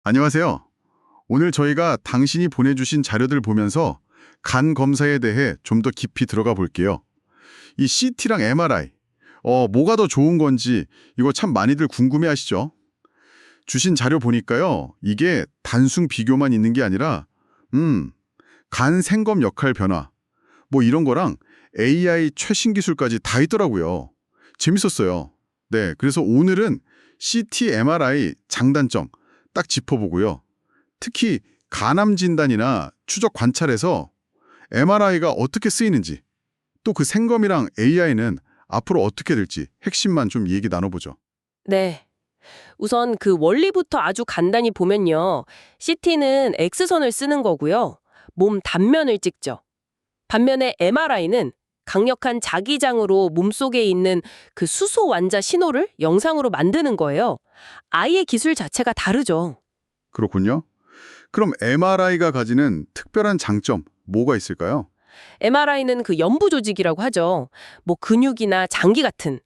안녕하세요. 오늘 저희가 당신이 보내주신 자료들 보면서 간 검사에 대해 좀 더 깊이 들어가 볼게요. 이 CT랑 MRI, 뭐가 더 좋은 건지 이거 참 많이들 궁금해하시죠? 주신 자료 보니까요. 이게 단순 비교만 있는 게 아니라 간 생검 역할 변화, 뭐 이런 거랑 AI 최신 기술까지 다 있더라고요. 재밌었어요. 네, 그래서 오늘은 CT, MRI 장단점 딱 짚어보고요. 특히 간암 진단이나 추적 관찰에서 MRI가 어떻게 쓰이는지, 또 그 생검이랑 AI는 앞으로 어떻게 될지 핵심만 좀 얘기 나눠보죠. 네. 우선 그 원리부터 아주 간단히 보면요. CT는 X선을 쓰는 거고요. 몸 단면을 찍죠. 반면에 MRI는 강력한 자기장으로 몸속에 있는 그 수소 완자 신호를 영상으로 만드는 거예요. 아예 기술 자체가 다르죠. 그렇군요. 그럼 MRI가 가지는 특별한 장점 뭐가 있을까요? MRI는 그 연부 조직이라고 하죠. 뭐 근육이나 장기 같은.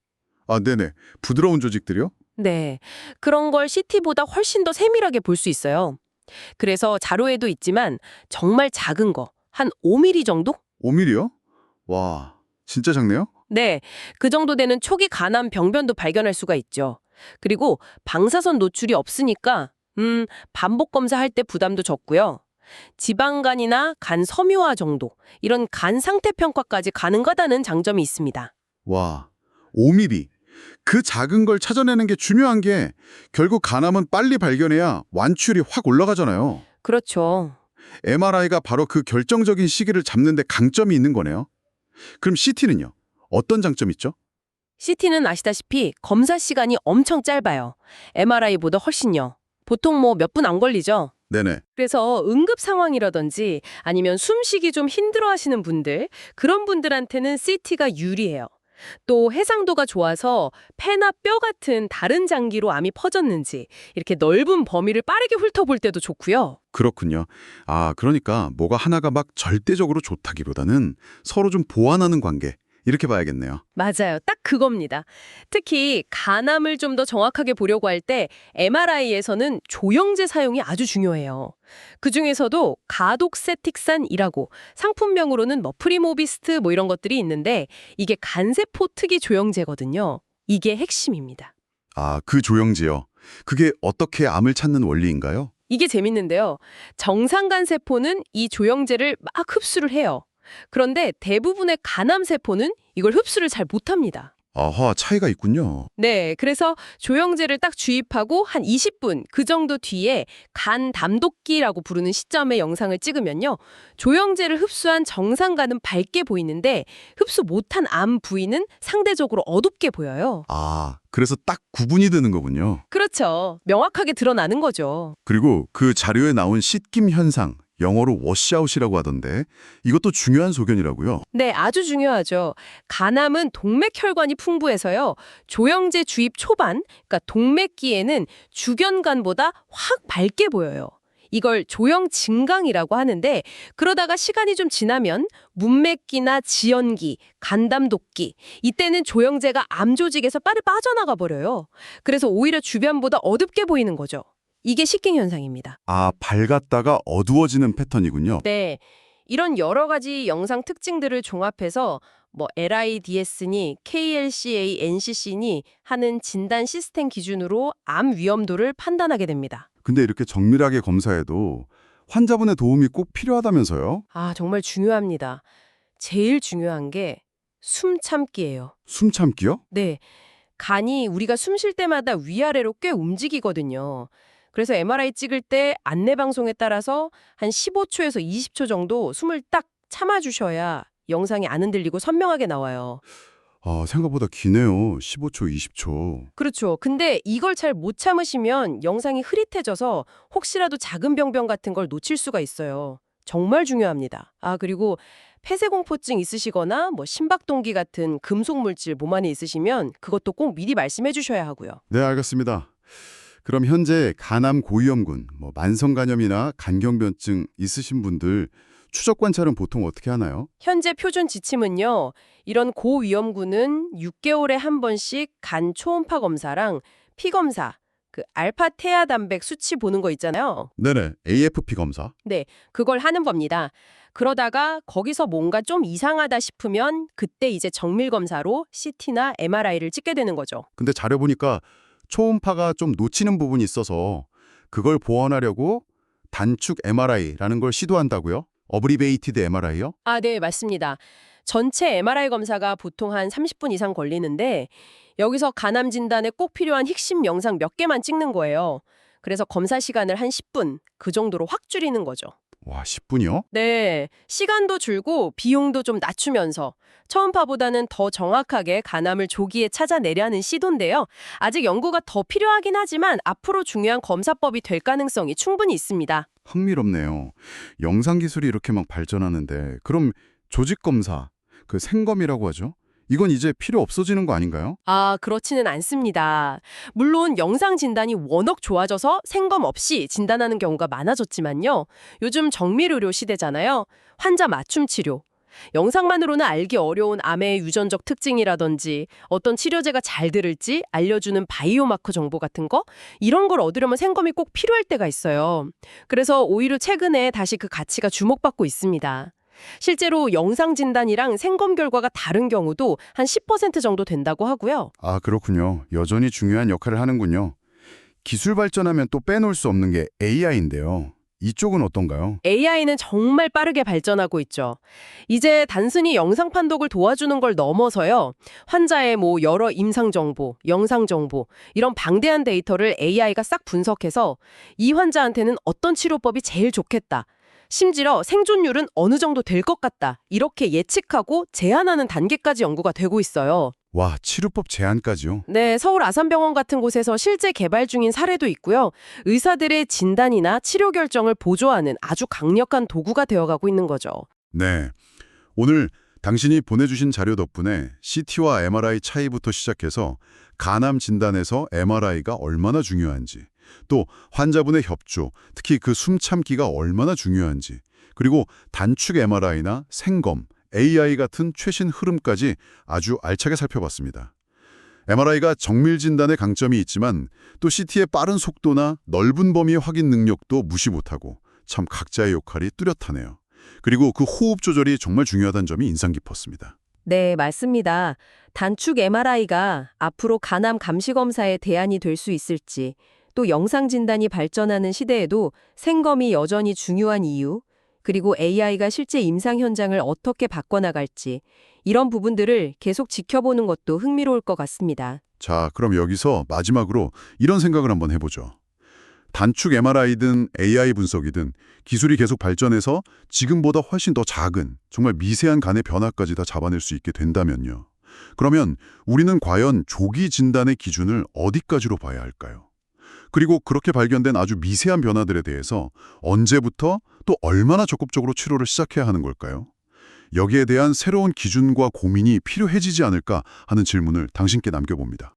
아, 네네. 부드러운 조직들이요? 네. 그런 걸 CT보다 훨씬 더 세밀하게 볼 수 있어요. 그래서 자료에도 있지만 정말 작은 거, 한 5mm 정도? 5mm요? 와, 진짜 작네요? 네, 그 정도 되는 초기 간암 병변도 발견할 수가 있죠. 그리고 방사선 노출이 없으니까 반복 검사할 때 부담도 적고요. 지방간이나 간 섬유화 정도, 이런 간 상태 평가까지 가능하다는 장점이 있습니다. 와, 5mm. 그 작은 걸 찾아내는 게 중요한 게 결국 간암은 빨리 발견해야 완치율이 확 올라가잖아요. 그렇죠. MRI가 바로 그 결정적인 시기를 잡는 데 강점이 있는 거네요. 그럼 CT는요? 어떤 장점이 있죠? CT는 아시다시피 검사 시간이 엄청 짧아요. MRI보다 훨씬요. 보통 뭐 몇 분 안 걸리죠. 네네. 그래서 응급 상황이라든지 아니면 숨쉬기 좀 힘들어 하시는 분들, 그런 분들한테는 CT가 유리해요. 또 해상도가 좋아서 폐나 뼈 같은 다른 장기로 암이 퍼졌는지 이렇게 넓은 범위를 빠르게 훑어볼 때도 좋고요. 그렇군요. 아, 그러니까 뭐가 하나가 막 절대적으로 좋다기보다는 서로 좀 보완하는 관계. 이렇게 봐야겠네요. 맞아요. 딱 그겁니다. 특히 간암을 좀 더 정확하게 보려고 할 때 MRI에서는 조영제 사용이 아주 중요해요. 그중에서도 가독세틱산이라고 상품명으로는 뭐 프리모비스트 뭐 이런 것들이 있는데 이게 간세포 특이 조영제거든요. 이게 핵심입니다. 아, 그 조영지요. 그게 어떻게 암을 찾는 원리인가요? 이게 재밌는데요. 정상간 세포는 이 조영제를 막 흡수를 해요. 그런데 대부분의 간암 세포는 이걸 흡수를 잘 못합니다. 아하, 차이가 있군요. 네, 그래서 조영제를 딱 주입하고 한 20분 그 정도 뒤에 간 담독기라고 부르는 시점의 영상을 찍으면요. 조영제를 흡수한 정상간은 밝게 보이는데 흡수 못한 암 부위는 상대적으로 어둡게 보여요. 아, 그래서 딱 구분이 되는 거군요. 그렇죠. 명확하게 드러나는 거죠. 그리고 그 자료에 나온 씻김 현상, 영어로 워시아웃이라고 하던데 이것도 중요한 소견이라고요. 네, 아주 중요하죠. 간암은 동맥혈관이 풍부해서요. 조영제 주입 초반, 그러니까 동맥기에는 주견간보다 확 밝게 보여요. 이걸 조영 증강이라고 하는데 그러다가 시간이 좀 지나면 문맥기나 지연기, 간담독기 이때는 조영제가 암 조직에서 빠져나가 버려요. 그래서 오히려 주변보다 어둡게 보이는 거죠. 이게 식ging 현상입니다. 아, 밝았다가 어두워지는 패턴이군요. 네. 이런 여러 가지 영상 특징들을 종합해서 뭐 LIDS니 KLCA, NCC니 하는 진단 시스템 기준으로 암 위험도를 판단하게 됩니다. 근데 이렇게 정밀하게 검사해도 환자분의 도움이 꼭 필요하다면서요? 아, 정말 중요합니다. 제일 중요한 게 숨 참기예요. 숨 참기요? 네. 간이 우리가 숨 쉴 때마다 위아래로 꽤 움직이거든요. 그래서 MRI 찍을 때 안내 방송에 따라서 한 15초에서 20초 정도 숨을 딱 참아주셔야 영상이 안 흔들리고 선명하게 나와요. 아, 생각보다 기네요. 15초, 20초. 그렇죠. 근데 이걸 잘 못 참으시면 영상이 흐릿해져서 혹시라도 작은 병변 같은 걸 놓칠 수가 있어요. 정말 중요합니다. 아, 그리고 폐쇄공포증 있으시거나 뭐 심박동기 같은 금속 물질 몸 안에 있으시면 그것도 꼭 미리 말씀해 주셔야 하고요. 네, 알겠습니다. 그럼 현재 간암 고위험군, 만성간염이나 간경변증 있으신 분들 추적 관찰은 보통 어떻게 하나요? 현재 표준 지침은요. 이런 고위험군은 6개월에 한 번씩 간 초음파 검사랑 피 검사, 그 알파 태아 단백 수치 보는 거 있잖아요. 네네, AFP 검사. 네, 그걸 하는 겁니다. 그러다가 거기서 뭔가 좀 이상하다 싶으면 그때 이제 정밀 검사로 CT나 MRI를 찍게 되는 거죠. 근데 자료 보니까 초음파가 좀 놓치는 부분이 있어서 그걸 보완하려고 단축 MRI라는 걸 시도한다고요? 어브리베이티드 MRI요? 아, 네, 맞습니다. 전체 MRI 검사가 보통 한 30분 이상 걸리는데 여기서 간암 진단에 꼭 필요한 핵심 영상 몇 개만 찍는 거예요. 그래서 검사 시간을 한 10분 그 정도로 확 줄이는 거죠. 와, 10분이요? 네, 시간도 줄고 비용도 좀 낮추면서 초음파보다는 더 정확하게 간암을 조기에 찾아내려는 시도인데요. 아직 연구가 더 필요하긴 하지만 앞으로 중요한 검사법이 될 가능성이 충분히 있습니다. 흥미롭네요. 영상 기술이 이렇게 막 발전하는데 그럼 조직 검사, 그 생검이라고 하죠? 이건 이제 필요 없어지는 거 아닌가요? 아, 그렇지는 않습니다. 물론 영상 진단이 워낙 좋아져서 생검 없이 진단하는 경우가 많아졌지만요. 요즘 정밀의료 시대잖아요. 환자 맞춤 치료. 영상만으로는 알기 어려운 암의 유전적 특징이라든지 어떤 치료제가 잘 들을지 알려주는 바이오마커 정보 같은 거 이런 걸 얻으려면 생검이 꼭 필요할 때가 있어요. 그래서 오히려 최근에 다시 그 가치가 주목받고 있습니다. 실제로 영상 진단이랑 생검 결과가 다른 경우도 한 10% 정도 된다고 하고요. 아, 그렇군요. 여전히 중요한 역할을 하는군요. 기술 발전하면 또 빼놓을 수 없는 게 AI인데요. 이쪽은 어떤가요? AI는 정말 빠르게 발전하고 있죠. 이제 단순히 영상 판독을 도와주는 걸 넘어서요. 환자의 여러 임상 정보, 영상 정보 이런 방대한 데이터를 AI가 싹 분석해서 이 환자한테는 어떤 치료법이 제일 좋겠다. 심지어 생존율은 어느 정도 될 것 같다. 이렇게 예측하고 제안하는 단계까지 연구가 되고 있어요. 와, 치료법 제안까지요? 네, 서울 아산병원 같은 곳에서 실제 개발 중인 사례도 있고요. 의사들의 진단이나 치료 결정을 보조하는 아주 강력한 도구가 되어가고 있는 거죠. 네. 오늘 당신이 보내주신 자료 덕분에 CT와 MRI 차이부터 시작해서 간암 진단에서 MRI가 얼마나 중요한지, 또 환자분의 협조, 특히 그 숨참기가 얼마나 중요한지, 그리고 단축 MRI나 생검, AI 같은 최신 흐름까지 아주 알차게 살펴봤습니다. MRI가 정밀 진단의 강점이 있지만 또 CT의 빠른 속도나 넓은 범위 확인 능력도 무시 못하고 참 각자의 역할이 뚜렷하네요. 그리고 그 호흡 조절이 정말 중요하다는 점이 인상 깊었습니다. 네, 맞습니다. 단축 MRI가 앞으로 간암 감시 검사의 대안이 될 수 있을지, 또 영상 진단이 발전하는 시대에도 생검이 여전히 중요한 이유, 그리고 AI가 실제 임상 현장을 어떻게 바꿔나갈지 이런 부분들을 계속 지켜보는 것도 흥미로울 것 같습니다. 자, 그럼 여기서 마지막으로 이런 생각을 한번 해보죠. 단축 MRI든 AI 분석이든 기술이 계속 발전해서 지금보다 훨씬 더 작은, 정말 미세한 간의 변화까지 다 잡아낼 수 있게 된다면요. 그러면 우리는 과연 조기 진단의 기준을 어디까지로 봐야 할까요? 그리고 그렇게 발견된 아주 미세한 변화들에 대해서 언제부터 또 얼마나 적극적으로 치료를 시작해야 하는 걸까요? 여기에 대한 새로운 기준과 고민이 필요해지지 않을까 하는 질문을 당신께 남겨봅니다.